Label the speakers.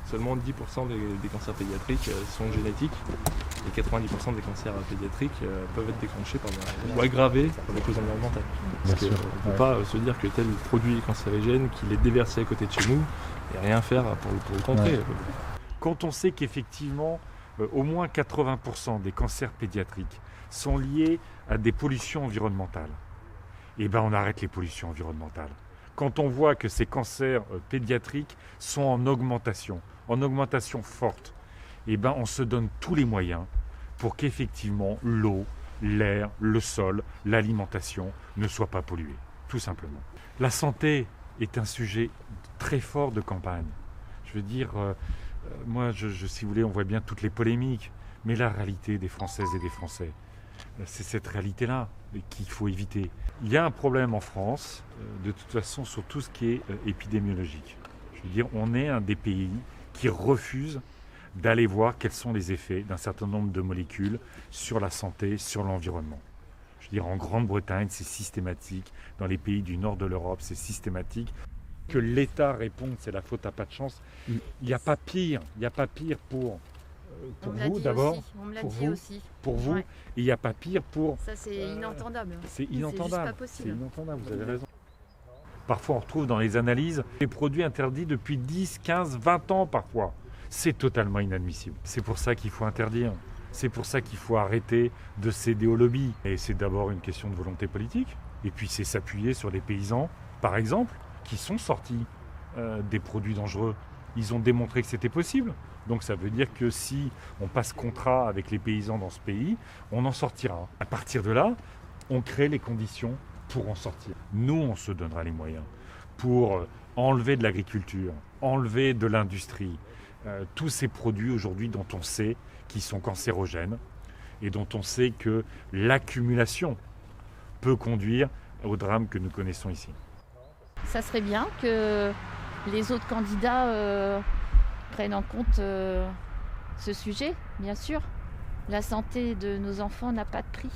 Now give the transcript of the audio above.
Speaker 1: Seulement 10% des cancers pédiatriques sont génétiques et 90% des cancers pédiatriques peuvent être déclenchés ou aggravés par des causes environnementales. Parce qu'on ne peut pas se dire que tel produit est cancérigène, qu'il est déversé à côté de chez nous et rien faire pour le contrer. Ouais.
Speaker 2: Quand on sait qu'effectivement, au moins 80% des cancers pédiatriques sont liés à des pollutions environnementales, on arrête les pollutions environnementales. Quand on voit que ces cancers pédiatriques sont en augmentation forte, on se donne tous les moyens pour qu'effectivement l'eau, l'air, le sol, l'alimentation ne soient pas pollués, tout simplement. La santé est un sujet très fort de campagne. Je veux dire, si vous voulez, on voit bien toutes les polémiques, mais la réalité des Françaises et des Français, c'est cette réalité-là qu'il faut éviter. Il y a un problème en France, de toute façon, sur tout ce qui est épidémiologique. Je veux dire, on est un des pays qui refuse d'aller voir quels sont les effets d'un certain nombre de molécules sur la santé, sur l'environnement. Je veux dire, en Grande-Bretagne, c'est systématique. Dans les pays du nord de l'Europe, c'est systématique. Que l'État réponde, c'est la faute à pas de chance. Il n'y a pas pire pour vous d'abord, pour vous,
Speaker 3: ouais.
Speaker 2: Et il n'y a pas pire pour...
Speaker 3: Ça c'est inentendable.
Speaker 2: C'est inentendable.
Speaker 3: C'est juste pas possible.
Speaker 2: C'est inentendable, vous avez raison. Parfois on retrouve dans les analyses des produits interdits depuis 10, 15, 20 ans parfois. C'est totalement inadmissible. C'est pour ça qu'il faut interdire. C'est pour ça qu'il faut arrêter de céder au lobby. Et c'est d'abord une question de volonté politique. Et puis c'est s'appuyer sur les paysans, par exemple, qui sont sortis des produits dangereux. Ils ont démontré que c'était possible. Donc ça veut dire que si on passe contrat avec les paysans dans ce pays, on en sortira. À partir de là, on crée les conditions pour en sortir. Nous, on se donnera les moyens pour enlever de l'agriculture, enlever de l'industrie, tous ces produits aujourd'hui dont on sait qu'ils sont cancérogènes et dont on sait que l'accumulation peut conduire au drame que nous connaissons ici.
Speaker 4: Ça serait bien que les autres candidats prennent en compte ce sujet, bien sûr. La santé de nos enfants n'a pas de prix.